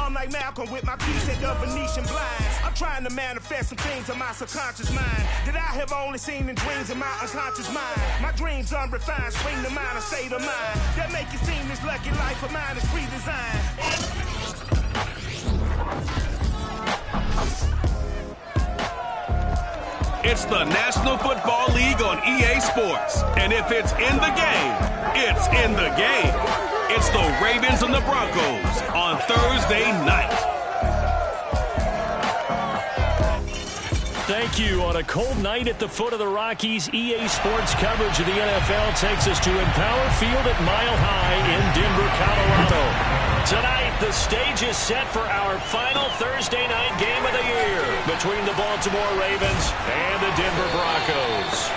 calm like Malcolm with my piece at the Venetian blinds. I'm trying to manifest some things in my subconscious mind that I have only seen in dreams in my unconscious mind. My dreams unrefined, swing the mind, a state of mind that make it seem this lucky life of mine is pre-designed. It's the National Football League on EA Sports. And if it's in the game, it's in the game. It's the Ravens and the Broncos on Thursday night. Thank you. On a cold night at the foot of the Rockies, EA Sports coverage of the NFL takes us to Empower Field at Mile High in Denver, Colorado. Tonight, the stage is set for our final Thursday night game of the year between the Baltimore Ravens and the Denver Broncos.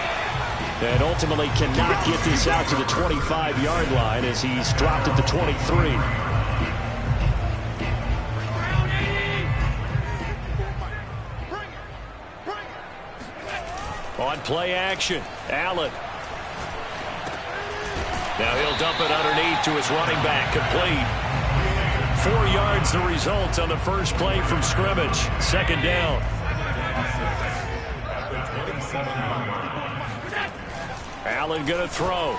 And ultimately cannot get this out to the 25-yard line as he's dropped at the 23. On play action, Allen. Now he'll dump it underneath to his running back, complete. 4 yards the result on the first play from scrimmage. Second down. Allen going to throw.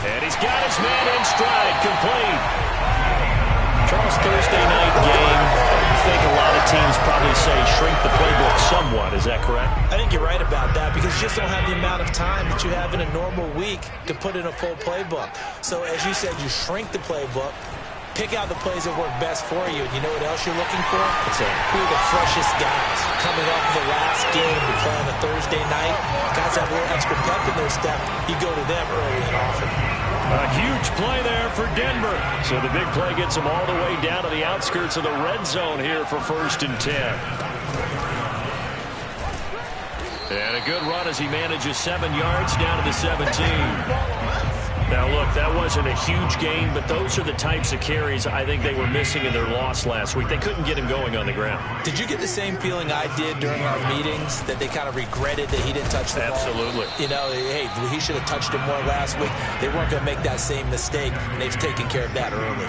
And he's got his man in stride, complete. Charles, Thursday night game, I think a lot of teams probably say shrink the playbook somewhat. Is that correct? I think you're right about that because you just don't have the amount of time that you have in a normal week to put in a full playbook. So as you said, you shrink the playbook. Pick out the plays that work best for you. And you know what else you're looking for? Who are the freshest guys coming off of the last game to play on a Thursday night? Guys have a little extra pep in their step. You go to them early and often. A huge play there for Denver. So the big play gets them all the way down to the outskirts of the red zone here for 1st and 10. And a good run as he manages 7 yards down to the 17. Now, look, that wasn't a huge gain, but those are the types of carries I think they were missing in their loss last week. They couldn't get him going on the ground. Did you get the same feeling I did during our meetings, that they kind of regretted that he didn't touch the ball? Absolutely. You know, hey, he should have touched it more last week. They weren't going to make that same mistake, and they've taken care of that early.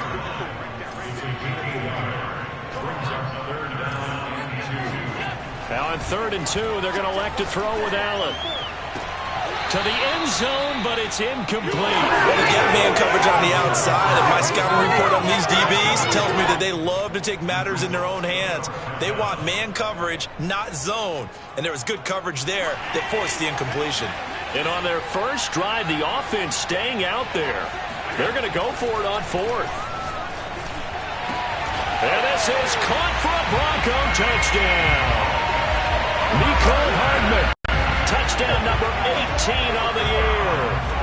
Now on 3rd and 2, they're going to elect to throw with Allen. To the end zone, but it's incomplete. Well, to get man coverage on the outside, and my scouting report on these DBs tells me that they love to take matters in their own hands. They want man coverage, not zone. And there was good coverage there that forced the incompletion. And on their first drive, the offense staying out there. They're going to go for it on 4th. And this is caught for a Bronco touchdown. Mecole Hardman. Touchdown number 18 on the year.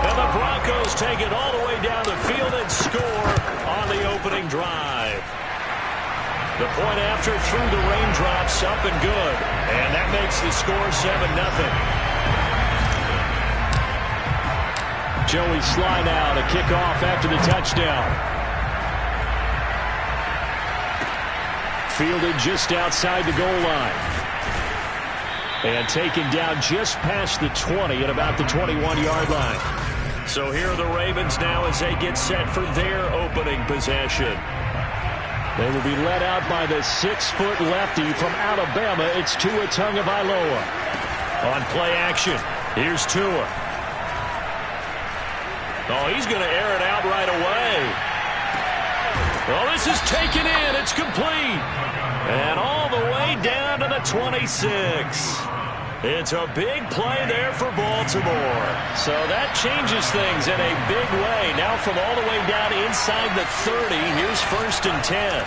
And the Broncos take it all the way down the field and score on the opening drive. The point after through the raindrops, up and good. And that makes the score 7-0. Joey Sly now to kick off after the touchdown. Fielded just outside the goal line. And taken down just past the 20 at about the 21-yard line. So here are the Ravens now as they get set for their opening possession. They will be led out by the 6-foot lefty from Alabama. It's Tua Tagovailoa. On play action, here's Tua. Oh, he's going to air it out right away. Well, this is taken in. It's complete. And all the way down to the 26. It's a big play there for Baltimore. So that changes things in a big way. Now from all the way down inside the 30, here's 1st and 10.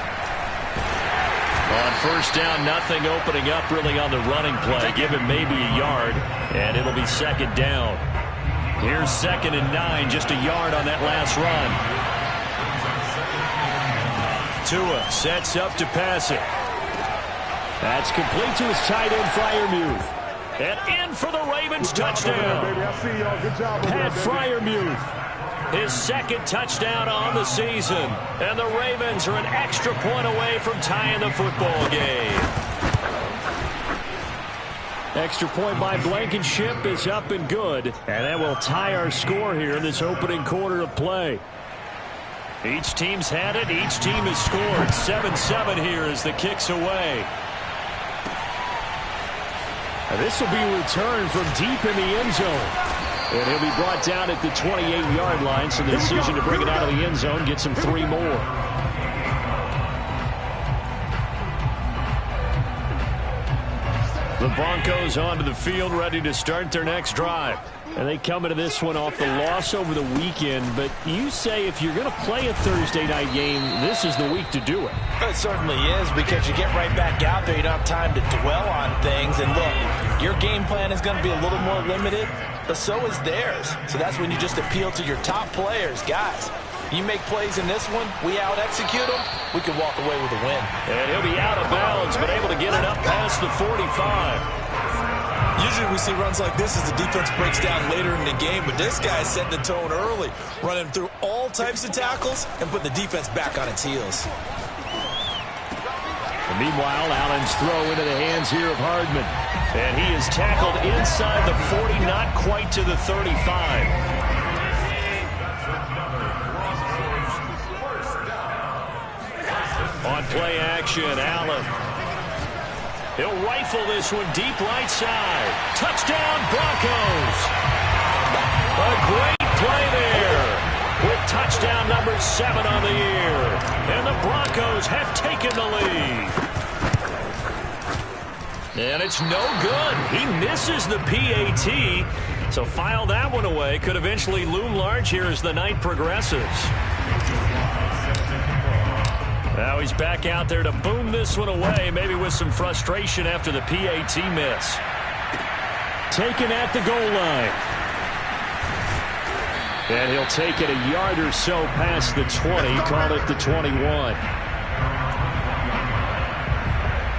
On 1st down, nothing opening up really on the running play. Give him maybe a yard, and it'll be 2nd down. Here's 2nd and 9, just a yard on that last run. Tua sets up to pass it. That's complete to his tight end, Freiermuth. And in for the Ravens touchdown. Pat Freiermuth, his 2nd touchdown on the season. And the Ravens are an extra point away from tying the football game. Extra point by Blankenship is up and good. And that will tie our score here in this opening quarter of play. Each team's had it. Each team has scored. 7-7 here as the kick's away. This will be a return from deep in the end zone. And he'll be brought down at the 28-yard line, so the decision to bring it out of the end zone gets him 3 more. The Broncos onto the field, ready to start their next drive. And they come into this one off the loss over the weekend. But you say if you're going to play a Thursday night game, this is the week to do it. It certainly is, because you get right back out there. You don't have time to dwell on things. And look, your game plan is going to be a little more limited, but so is theirs. So that's when you just appeal to your top players. Guys, you make plays in this one, we out-execute them, we can walk away with a win. And he'll be out of bounds, but able to get it up past the 45. Usually we see runs like this as the defense breaks down later in the game, but this guy set the tone early, running through all types of tackles and putting the defense back on its heels. And meanwhile, Allen's throw into the hands here of Hardman. And he is tackled inside the 40, not quite to the 35. On play action, Allen. He'll rifle this one deep right side. Touchdown, Broncos. A great play there with touchdown number 7 on the year. And the Broncos have taken the lead. And it's no good. He misses the PAT. So file that one away. Could eventually loom large here as the night progresses. Now he's back out there to boom this one away, maybe with some frustration after the PAT miss. Taken at the goal line. And he'll take it a yard or so past the 20, call it the 21.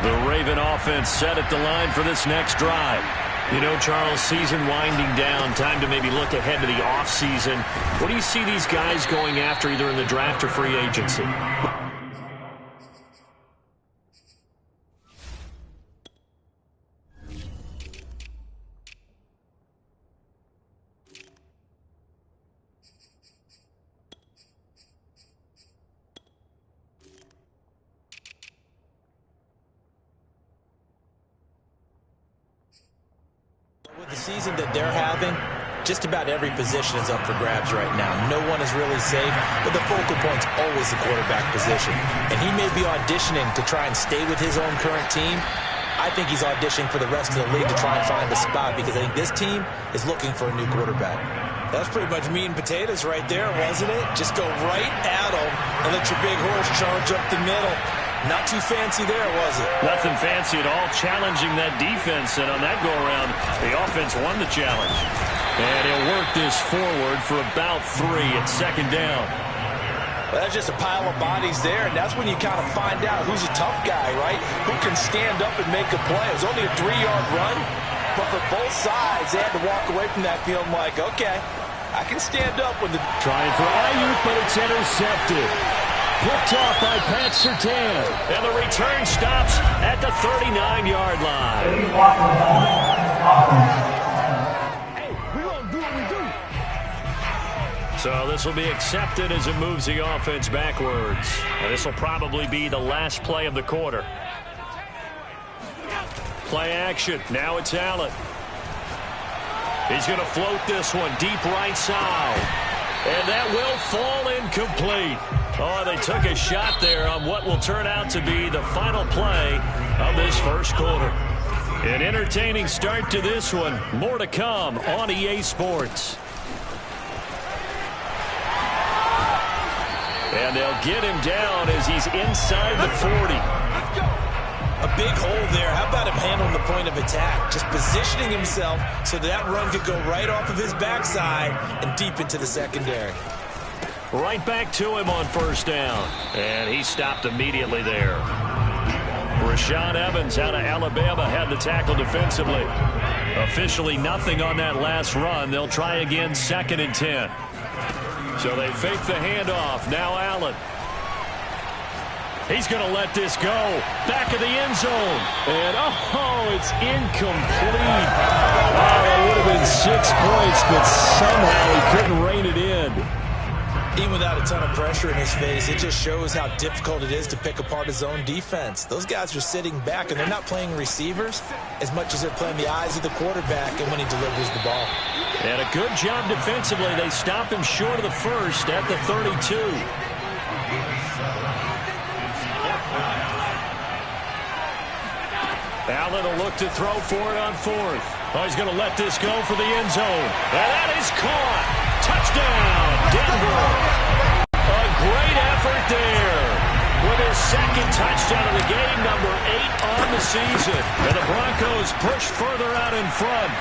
The Raven offense set at the line for this next drive. You know, Charles, season winding down, time to maybe look ahead to the offseason. What do you see these guys going after either in the draft or free agency? With the season that they're having, just about every position is up for grabs right now. No one is really safe, but the focal point's always the quarterback position. And he may be auditioning to try and stay with his own current team. I think he's auditioning for the rest of the league to try and find a spot, because I think this team is looking for a new quarterback. That's pretty much meat and potatoes right there, wasn't it? Just go right at him and let your big horse charge up the middle. Not too fancy there, was it? Nothing fancy at all, challenging that defense, and on that go-around, the offense won the challenge. And he'll work this forward for about 3 at second down. Well, that's just a pile of bodies there, and that's when you kind of find out who's a tough guy, right? Who can stand up and make a play. It was only a 3-yard run, but for both sides, they had to walk away from that feeling like, okay, I can stand up when the... Trying for Ayuk, but it's intercepted. Picked off by Pat Surtain. And the return stops at the 39-yard line. Hey, we're going to do what we do. So this will be accepted as it moves the offense backwards. And this will probably be the last play of the quarter. Play action. Now it's Allen. He's going to float this one deep right side. And that will fall incomplete. Oh, they took a shot there on what will turn out to be the final play of this first quarter. An entertaining start to this one. More to come on EA Sports. And they'll get him down as he's inside the 40. A big hole there. How about him handling the point of attack? Just positioning himself so that run could go right off of his backside and deep into the secondary. Right back to him on first down. And he stopped immediately there. Rashaan Evans out of Alabama had the tackle defensively. Officially nothing on that last run. They'll try again 2nd and 10. So they fake the handoff. Now Allen. He's going to let this go. Back of the end zone. And, oh, it's incomplete. Oh, that would have been 6 points, but somehow he couldn't rein it in. Even without a ton of pressure in his face, it just shows how difficult it is to pick apart his own defense. Those guys are sitting back, and they're not playing receivers as much as they're playing the eyes of the quarterback and when he delivers the ball. And a good job defensively. They stopped him short of the first at the 32. Allen will look to throw for it on fourth. Oh, he's going to let this go for the end zone. And that is caught. Touchdown, Denver. A great effort there with his second touchdown of the game, number 8 on the season. And the Broncos push further out in front.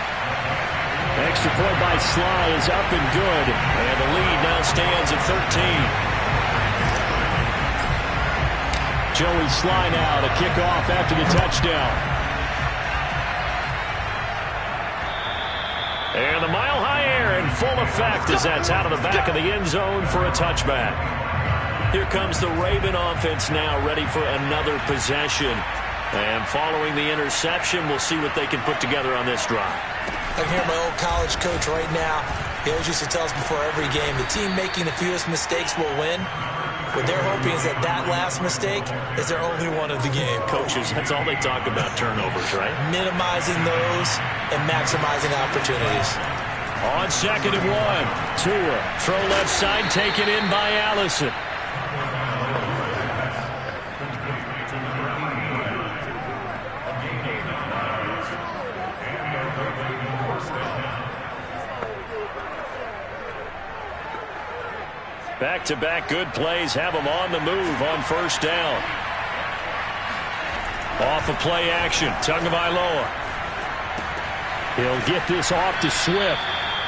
Extra point by Sly is up and good. And the lead now stands at 13. Joey Sly now to kick off after the touchdown. And the mile-high air in full effect as that's out of the back of the end zone for a touchback. Here comes the Raven offense now ready for another possession. And following the interception, we'll see what they can put together on this drive. I can hear my old college coach right now. He always used to tell us before every game, the team making the fewest mistakes will win. What they're hoping is that last mistake is their only one of the game. Coaches, that's all they talk about, turnovers, right? Minimizing those and maximizing opportunities. On 2nd and 1, Tua, throw left side, taken in by Allison. Back-to-back good plays have them on the move on first down. Off of play action, Tagovailoa. He'll get this off to Swift.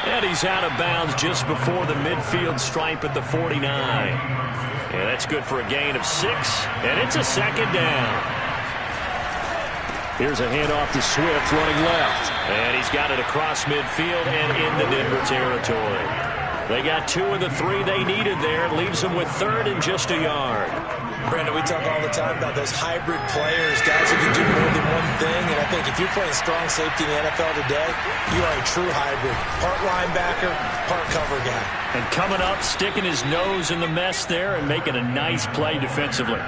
And he's out of bounds just before the midfield stripe at the 49. And that's good for a gain of 6. And it's a second down. Here's a handoff to Swift running left. And he's got it across midfield and into Denver territory. They got 2 of the 3 they needed there. Leaves them with 3rd and just a yard. Brandon, we talk all the time about those hybrid players, guys who can do more than one thing. And I think if you're playing strong safety in the NFL today, you are a true hybrid. Part linebacker, part cover guy. And coming up, sticking his nose in the mess there and making a nice play defensively.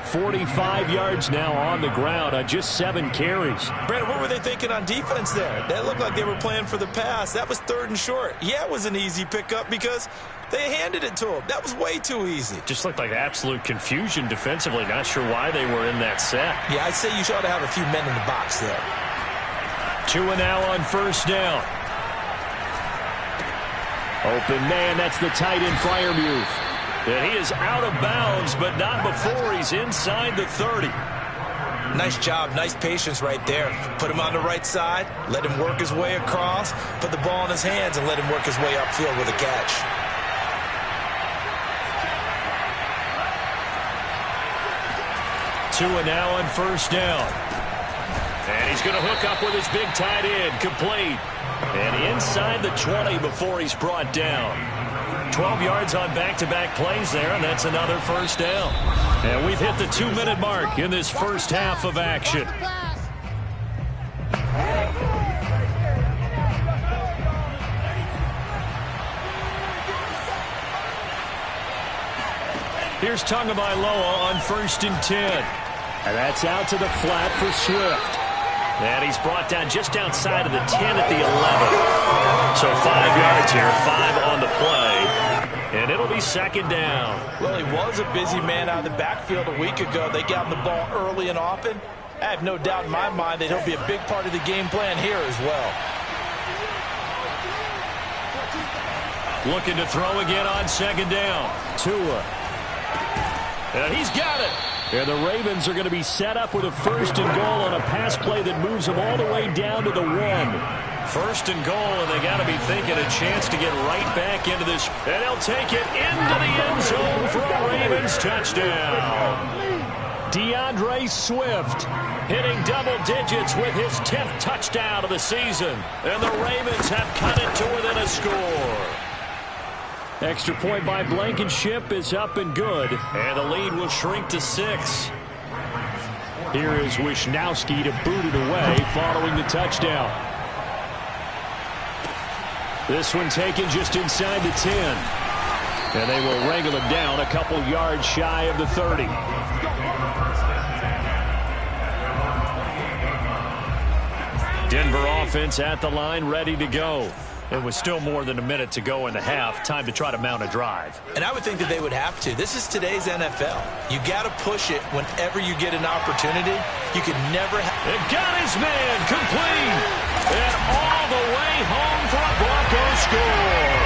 45 yards now on the ground on just 7 carries. Brandon, what were they thinking on defense there? That looked like they were playing for the pass. That was 3rd and short. Yeah, it was an easy pickup because they handed it to him. That was way too easy. Just looked like absolute confusion defensively. Not sure why they were in that set. Yeah, I'd say you ought to have a few men in the box there. 2 now on first down. Open man, that's the tight end Freiermuth. And he is out of bounds, but not before he's inside the 30. Nice job, nice patience right there. Put him on the right side, let him work his way across, put the ball in his hands, and let him work his way upfield with a catch. Tua now on first down. And he's going to hook up with his big tight end, complete. And inside the 20 before he's brought down. 12 yards on back-to-back plays there, and that's another first down. And we've hit the 2-minute mark in this first half of action. Here's Tagovailoa on 1st and 10. And that's out to the flat for Swift. And he's brought down just outside of the 10 at the 11. So 5 yards here, 5 on the play. And it'll be second down. Well, he was a busy man out of the backfield a week ago. They got him the ball early and often. I have no doubt in my mind that he'll be a big part of the game plan here as well. Looking to throw again on second down. Tua. And he's got it. And the Ravens are going to be set up with a 1st and goal on a pass play that moves them all the way down to the 1. 1st and goal, and they got to be thinking a chance to get right back into this. And he'll take it into the end zone for a Ravens touchdown. DeAndre Swift hitting double digits with his 10th touchdown of the season. And the Ravens have cut it to within a score. Extra point by Blankenship is up and good. And the lead will shrink to 6. Here is Wisnowski to boot it away following the touchdown. This one taken just inside the 10. And they will wrangle him down a couple yards shy of the 30. Denver offense at the line, ready to go. It was still more than a minute to go in the half. Time to try to mount a drive. And I would think that they would have to. This is today's NFL. You got to push it whenever you get an opportunity. You could never It got his man complete. And all the way home for a Broncos score.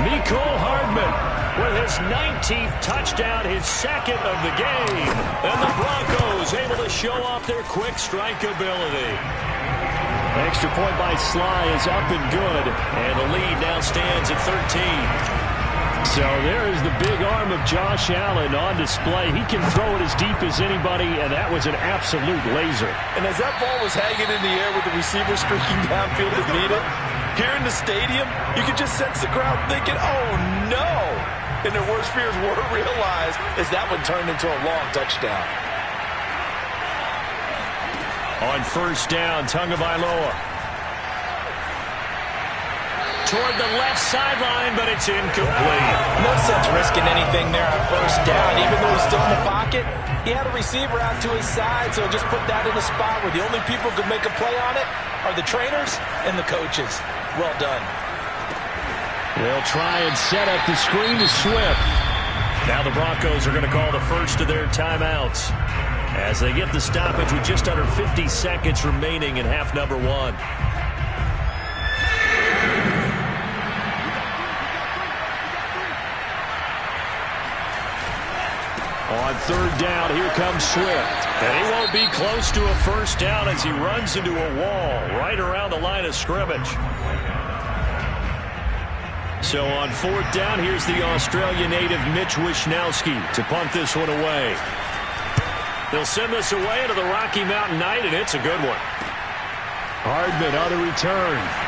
Mecole Hardman with his 19th touchdown, his second of the game. And the Broncos able to show off their quick strike ability. Extra point by Sly is up and good, and the lead now stands at 13. So there is the big arm of Josh Allen on display. He can throw it as deep as anybody, and that was an absolute laser. And as that ball was hanging in the air with the receiver streaking downfield to meet it, here in the stadium, you could just sense the crowd thinking, oh no! And their worst fears were realized as that one turned into a long touchdown. On first down, Tagovailoa. Toward the left sideline, but it's incomplete. No sense risking anything there on first down. Even though he's still in the pocket, he had a receiver out to his side, so just put that in a spot where the only people who could make a play on it are the trainers and the coaches. Well done. They'll try and set up the screen to Swift. Now the Broncos are going to call the first of their timeouts as they get the stoppage with just under 50 seconds remaining in half number one. On third down, here comes Swift. And he won't be close to a first down as he runs into a wall right around the line of scrimmage. So on fourth down, here's the Australia native Mitch Wishnowsky to punt this one away. They'll send this away to the Rocky Mountain Knight, and it's a good one. Hardman on the return.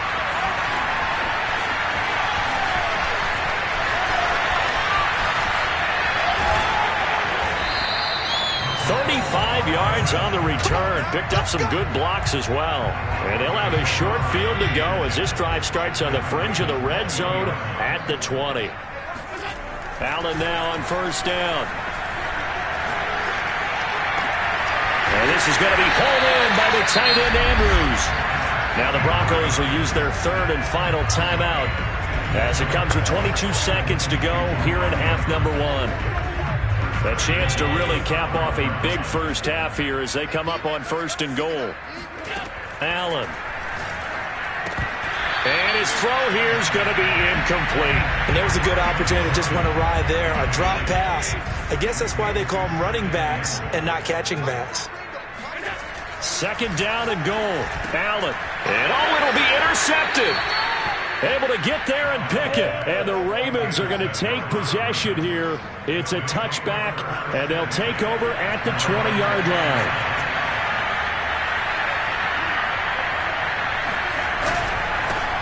Yards on the return. Picked up some good blocks as well. And they'll have a short field to go as this drive starts on the fringe of the red zone at the 20. Allen now on first down. And this is going to be pulled in by the tight end Andrews. Now the Broncos will use their third and final timeout as it comes with 22 seconds to go here in half number one. A chance to really cap off a big first half here as they come up on first and goal. Allen. And his throw here is going to be incomplete. And there was a good opportunity to just run a ride there. A drop pass. I guess that's why they call them running backs and not catching backs. Second down and goal. Allen. And it'll be intercepted. Able to get there and pick it. And the Ravens are going to take possession here. It's a touchback, and they'll take over at the 20-yard line.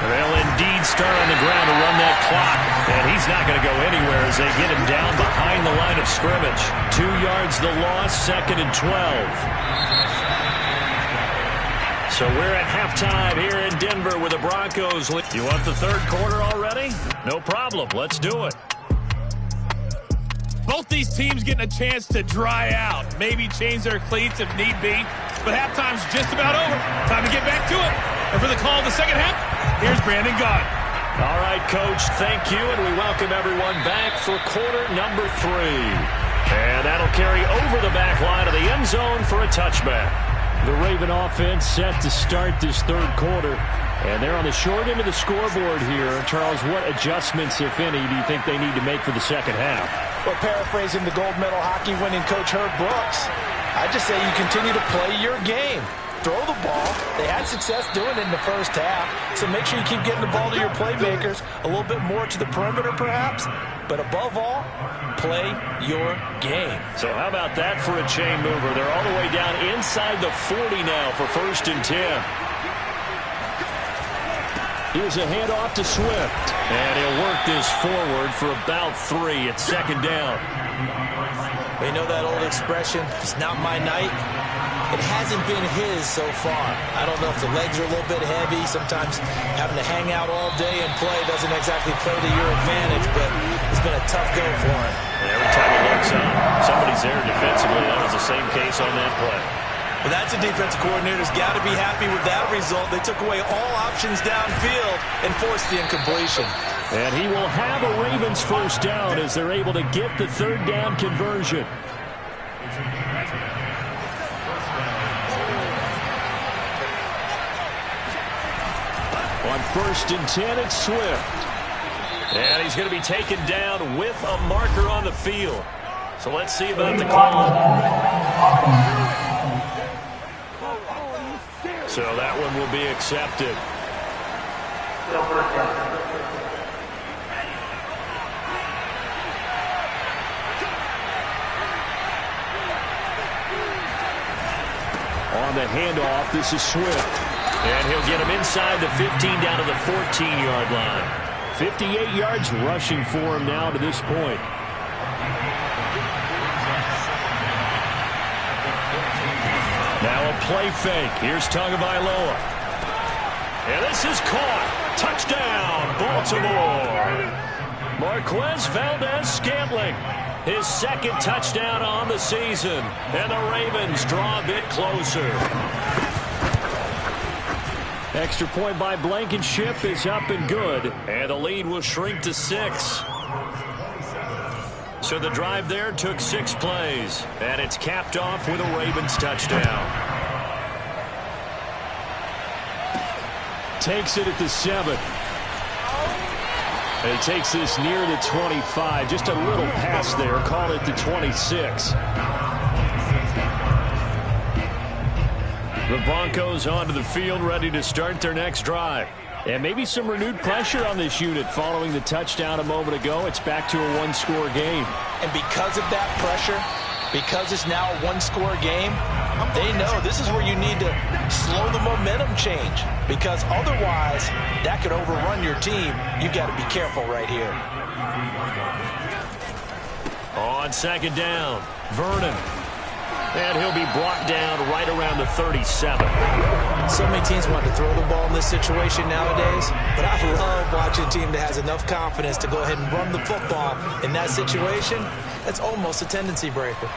They'll indeed start on the ground to run that clock. And he's not going to go anywhere as they get him down behind the line of scrimmage. 2 yards the loss, second and 12. So we're at halftime here in Denver with the Broncos. You want the third quarter already? No problem. Let's do it. Both these teams getting a chance to dry out. Maybe change their cleats if need be. But halftime's just about over. Time to get back to it. And for the call of the second half, here's Brandon Gaudin. All right, Coach, thank you. And we welcome everyone back for quarter number 3. And that'll carry over the back line of the end zone for a touchback. The Raven offense set to start this third quarter. And they're on the short end of the scoreboard here. Charles, what adjustments, if any, do you think they need to make for the second half? Well, paraphrasing the gold medal hockey winning coach Herb Brooks, I just say you continue to play your game. Throw the ball. They had success doing it in the first half. So make sure you keep getting the ball to your playmakers. A little bit more to the perimeter, perhaps. But above all, play your game. So how about that for a chain mover? They're all the way down inside the 40 now for first and 10. Here's a handoff to Swift. And he'll work this forward for about 3 at second down. We know that old expression, it's not my night. It hasn't been his so far. I don't know if the legs are a little bit heavy. Sometimes having to hang out all day and play doesn't exactly play to your advantage. But as has been a tough go for him. And every time he looks up, somebody's there defensively. That was the same case on that play. Well, that's a defensive coordinator's got to be happy with that result. They took away all options downfield and forced the incompletion. And he will have a Ravens first down as they're able to get the third down conversion. On 1st and 10, it's Swift. And he's going to be taken down with a marker on the field. So let's see about the call. So that one will be accepted. On the handoff, this is Swift. And he'll get him inside the 15 down to the 14-yard line. 58 yards rushing for him now to this point. Now a play fake. Here's Tagovailoa. And this is caught. Touchdown, Baltimore. Marquez Valdez-Scantling. His second touchdown on the season. And the Ravens draw a bit closer. Extra point by Blankenship is up and good. And the lead will shrink to 6. So the drive there took 6 plays. And it's capped off with a Ravens touchdown. Takes it at the 7. And he takes this near the 25. Just a little pass there. Call it the 26. The Broncos onto the field, ready to start their next drive. And maybe some renewed pressure on this unit following the touchdown a moment ago. It's back to a one-score game. And because of that pressure, because it's now a one-score game, they know this is where you need to slow the momentum change. Because otherwise, that could overrun your team. You've got to be careful right here. On 2nd down, Vernon. And he'll be brought down right around the 37. So many teams want to throw the ball in this situation nowadays, but I love watching a team that has enough confidence to go ahead and run the football. In that situation, that's almost a tendency breaker.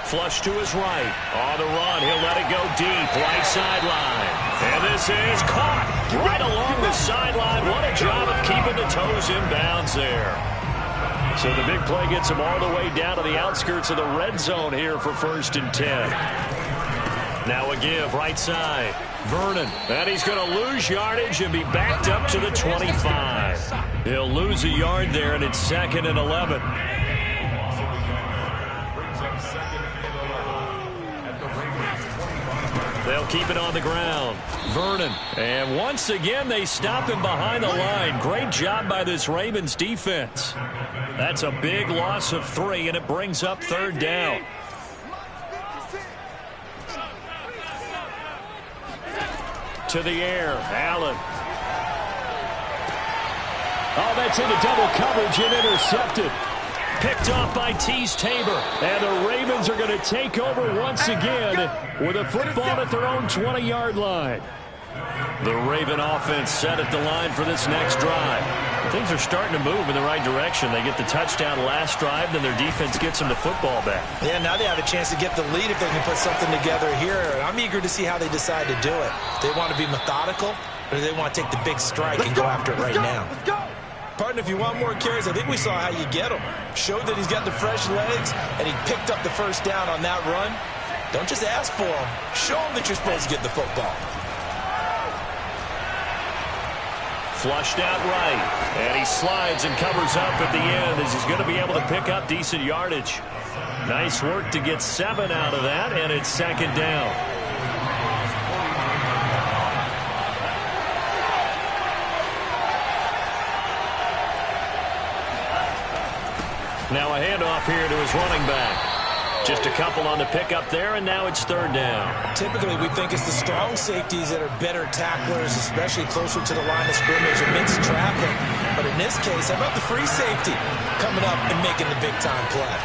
Flush to his right. On the run, he'll let it go deep, right sideline. And this is caught right along the sideline. What a job of keeping the toes in bounds there. So the big play gets him all the way down to the outskirts of the red zone here for 1st and 10. Now a give, right side. Vernon. And he's going to lose yardage and be backed up to the 25. He'll lose a yard there, and it's 2nd and 11. They'll keep it on the ground. Vernon. And once again, they stop him behind the line. Great job by this Ravens defense. That's a big loss of 3, and it brings up 3rd down. To the air, Allen. Oh, that's into double coverage and intercepted. Picked off by Teez Tabor. And the Ravens are going to take over once again with a football at their own 20-yard line. The Raven offense set at the line for this next drive. Things are starting to move in the right direction. They get the touchdown last drive, then their defense gets them the football back. Yeah, now they have a chance to get the lead if they can put something together here. And I'm eager to see how they decide to do it. Do they want to be methodical, or do they want to take the big strike and go after it right now? Partner, if you want more carries, I think we saw how you get them. Showed that he's got the fresh legs, and he picked up the first down on that run. Don't just ask for them. Show them that you're supposed to get the football. Flushed out right, and he slides and covers up at the end as he's going to be able to pick up decent yardage. Nice work to get 7 out of that, and it's 2nd down. Now a handoff here to his running back. Just a couple on the pickup there, and now it's 3rd down. Typically, we think it's the strong safeties that are better tacklers, especially closer to the line of scrimmage amidst traffic. But in this case, how about the free safety coming up and making the big-time play?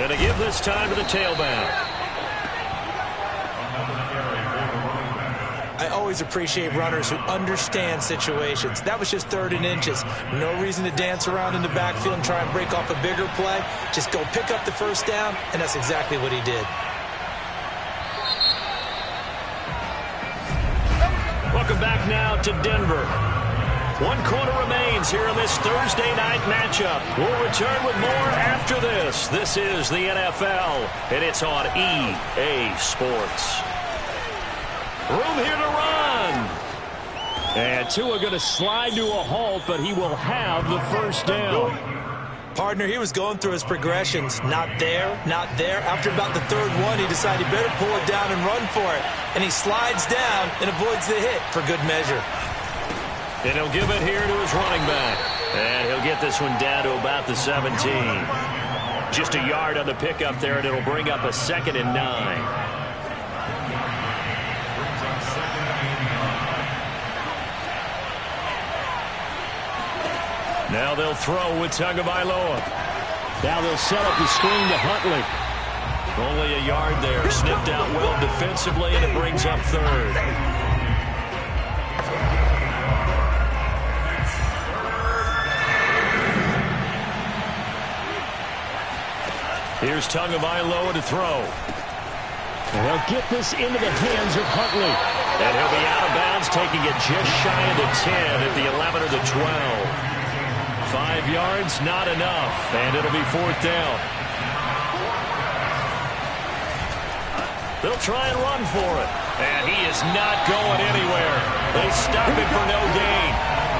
And to give this time to the tailback. I always appreciate runners who understand situations. That was just 3rd and inches. No reason to dance around in the backfield and try and break off a bigger play. Just go pick up the first down, and that's exactly what he did. Welcome back now to Denver. 1 quarter remains here in this Thursday night matchup. We'll return with more after this. This is the NFL, and it's on EA Sports. Room here to run. And Tua going to slide to a halt, but he will have the first down. Partner, he was going through his progressions. Not there, not there. After about the 3rd one, he decided he better pull it down and run for it. And he slides down and avoids the hit for good measure. And he'll give it here to his running back. And he'll get this one down to about the 17. Just a yard on the pickup there, and it'll bring up a 2nd and 9. Now they'll throw with Tagovailoa. Now they'll set up the screen to Huntley. Only a yard there. Sniffed out well defensively, and it brings up 3rd. Here's Tagovailoa to throw. And they'll get this into the hands of Huntley. And he'll be out of bounds, taking it just shy of the 10 at the 11 or the 12. 5 yards, not enough, and it'll be 4th down. They'll try and run for it, and he is not going anywhere. They stop him for no gain.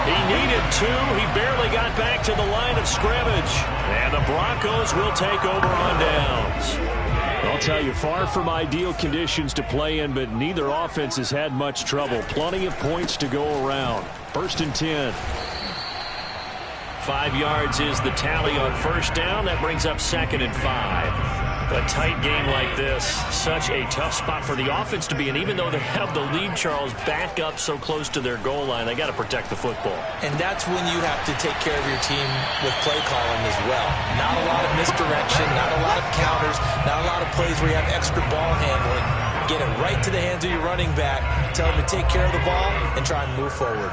He needed 2. He barely got back to the line of scrimmage, and the Broncos will take over on downs. I'll tell you, far from ideal conditions to play in, but neither offense has had much trouble. Plenty of points to go around. 1st and 10. 5 yards is the tally on 1st down. That brings up 2nd and 5. A tight game like this, such a tough spot for the offense to be in. Even though they have the lead, Charles, back up so close to their goal line, they got to protect the football. And that's when you have to take care of your team with play calling as well. Not a lot of misdirection, not a lot of counters, not a lot of plays where you have extra ball handling. Get it right to the hands of your running back, tell him to take care of the ball, and try and move forward.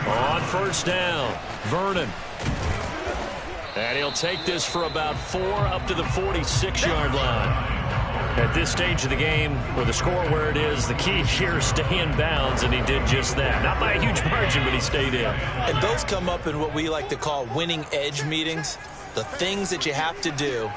On 1st down, Vernon. And he'll take this for about 4 up to the 46-yard line. At this stage of the game, with the score where it is, the key here is stay in bounds, and he did just that. Not by a huge margin, but he stayed in. And those come up in what we like to call winning edge meetings. The things that you have to do.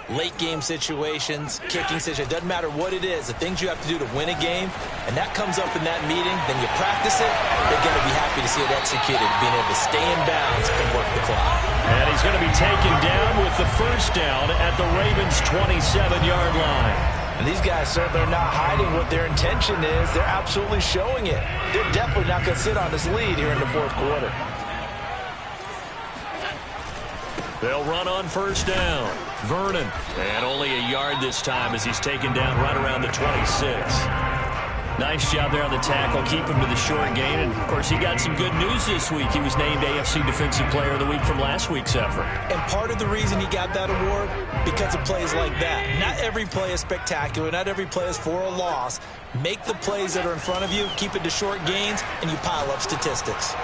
Late game situations, kicking situations, doesn't matter what it is, the things you have to do to win a game, and that comes up in that meeting, then you practice it, they're going to be happy to see it executed, being able to stay in bounds and work the clock. And he's going to be taken down with the 1st down at the Ravens' 27-yard line. And these guys certainly are not hiding what their intention is. They're absolutely showing it. They're definitely not going to sit on this lead here in the 4th quarter. They'll run on 1st down. Vernon. And only a yard this time as he's taken down right around the 26. Nice job there on the tackle. Keep him to the short gain. And, of course, he got some good news this week. He was named AFC Defensive Player of the Week from last week's effort. And part of the reason he got that award, because of plays like that. Not every play is spectacular. Not every play is for a loss. Make the plays that are in front of you, keep it to short gains, and you pile up statistics.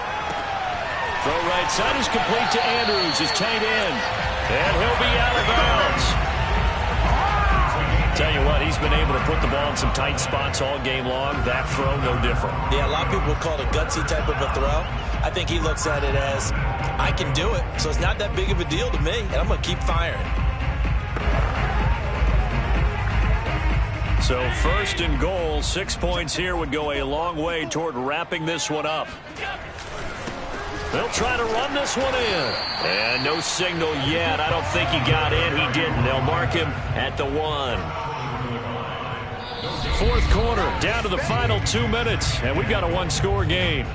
Throw right side is complete to Andrews, his tight end. And he'll be out of bounds. Tell you what, he's been able to put the ball in some tight spots all game long. That throw, no different. Yeah, a lot of people would call it a gutsy type of a throw. I think he looks at it as, I can do it, so it's not that big of a deal to me, and I'm going to keep firing. So 1st and goal, 6 points here would go a long way toward wrapping this one up. They'll try to run this one in. And no signal yet. I don't think he got in. He didn't. They'll mark him at the 1. 4th quarter, down to the final 2 minutes. And we've got a 1-score game.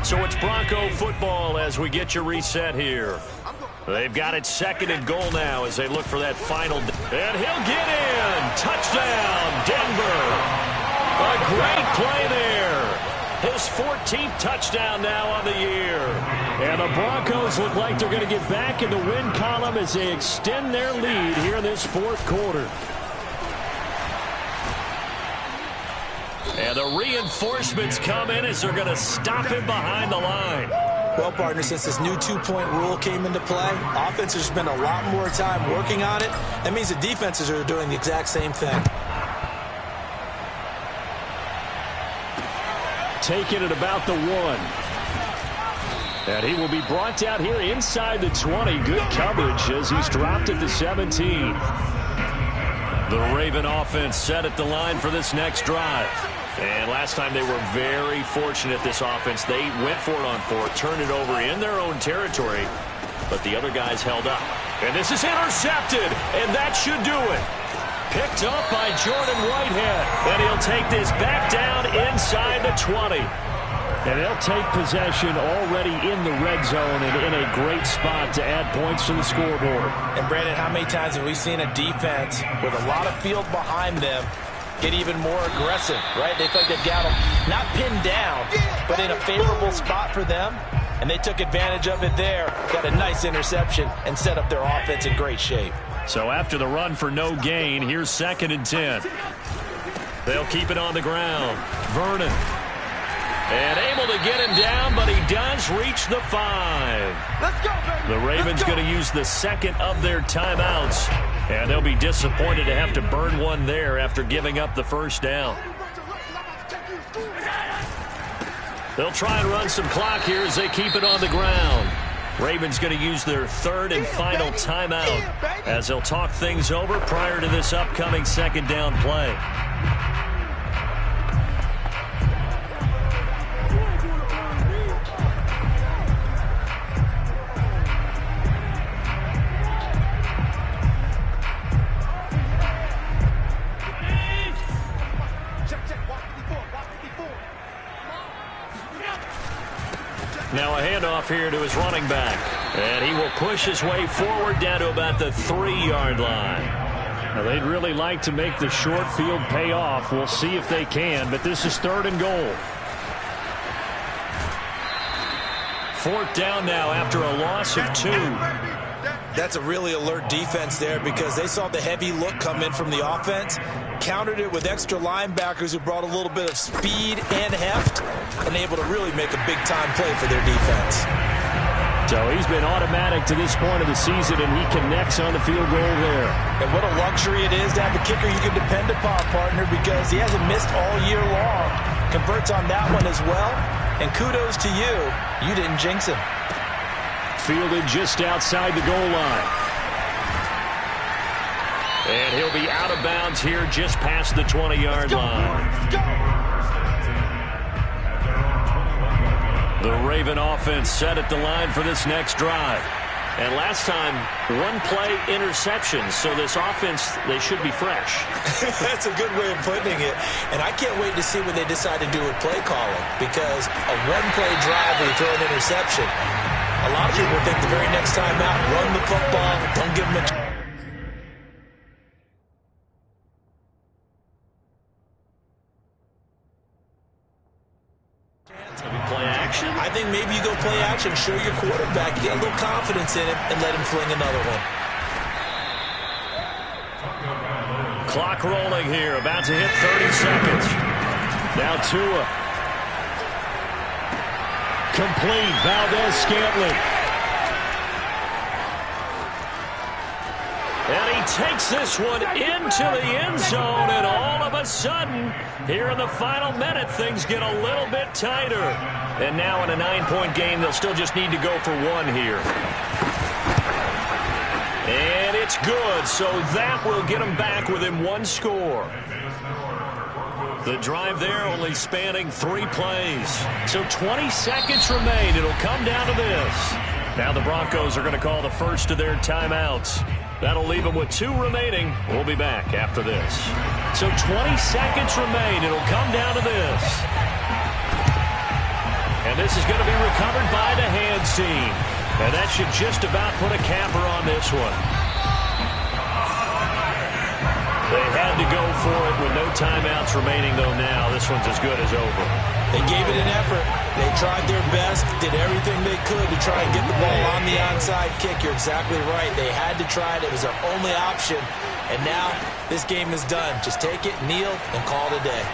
So it's Bronco football as we get you reset here. They've got it 2nd and goal now as they look for that final. And he'll get in. Touchdown, Denver. A great play there. His 14th touchdown now on the year. And the Broncos look like they're going to get back in the win column as they extend their lead here in this fourth quarter. And the reinforcements come in as they're going to stop him behind the line. Well, partner, since this new two-point rule came into play, offenses spend a lot more time working on it. That means the defenses are doing the exact same thing. Taking it about the 1. And he will be brought down here inside the 20. Good coverage as he's dropped at the 17. The Raven offense set at the line for this next drive. And last time they were very fortunate, this offense. They went for it on 4, turned it over in their own territory, but the other guys held up. And this is intercepted, and that should do it. Picked up by Jordan Whitehead, and he'll take this back down inside the 20. And they'll take possession already in the red zone and in a great spot to add points to the scoreboard. And, Brandon, how many times have we seen a defense with a lot of field behind them get even more aggressive, right? They feel like they've got them not pinned down, but in a favorable spot for them, and they took advantage of it there, got a nice interception, and set up their offense in great shape. So after the run for no gain, here's 2nd and 10. They'll keep it on the ground. Vernon. And able to get him down, but he does reach the 5. Let's go, baby. The Ravens going to use the second of their timeouts, and they'll be disappointed to have to burn one there after giving up the first down. They'll try and run some clock here as they keep it on the ground. Ravens going to use their 3rd and final timeout as they'll talk things over prior to this upcoming 2nd down play. Now a handoff here to his running back. And he will push his way forward down to about the 3-yard line. Now they'd really like to make the short field pay off. We'll see if they can, but this is 3rd and goal. 4th down now after a loss of 2. That's a really alert defense there because they saw the heavy look come in from the offense, countered it with extra linebackers who brought a little bit of speed and heft, and able to really make a big-time play for their defense. So he's been automatic to this point of the season, and he connects on the field goal there. And what a luxury it is to have a kicker you can depend upon, partner, because he hasn't missed all year long. Converts on that one as well, and kudos to you. You didn't jinx him. Fielded just outside the goal line. And he'll be out of bounds here just past the 20-yard line. The Raven offense set at the line for this next drive. And last time, 1-play interception. So this offense, they should be fresh. That's a good way of putting it. And I can't wait to see what they decide to do with play calling. Because a 1-play drive where you throw an interception, a lot of people think the very next time out, run the football, don't give them a I think maybe you go play action, show your quarterback, get a little confidence in him, and let him fling another one. Clock rolling here, about to hit 30 seconds. Now Tua. Complete, Valdez-Scantling. And he takes this one into the end zone, and all of a sudden, here in the final minute, things get a little bit tighter. And now in a 9-point game, they'll still just need to go for 1 here. And it's good, so that will get them back within 1 score. The drive there only spanning 3 plays. So 20 seconds remain. It'll come down to this. Now the Broncos are going to call the first of their timeouts. That'll leave them with 2 remaining. We'll be back after this. So 20 seconds remain. It'll come down to this. And this is going to be recovered by the hands team. And that should just about put a capper on this one. They had to go for it with no timeouts remaining, though. Now this one's as good as over. They gave it an effort. They tried their best, did everything they could to try and get the ball on the onside kick. You're exactly right. They had to try it. It was their only option. And now this game is done. Just take it, kneel, and call it a day.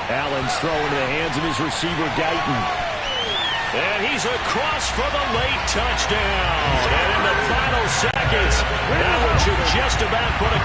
Allen's throw into the hands of his receiver, Guyton. And he's across for the late touchdown. And in the final seconds, that one should just about put a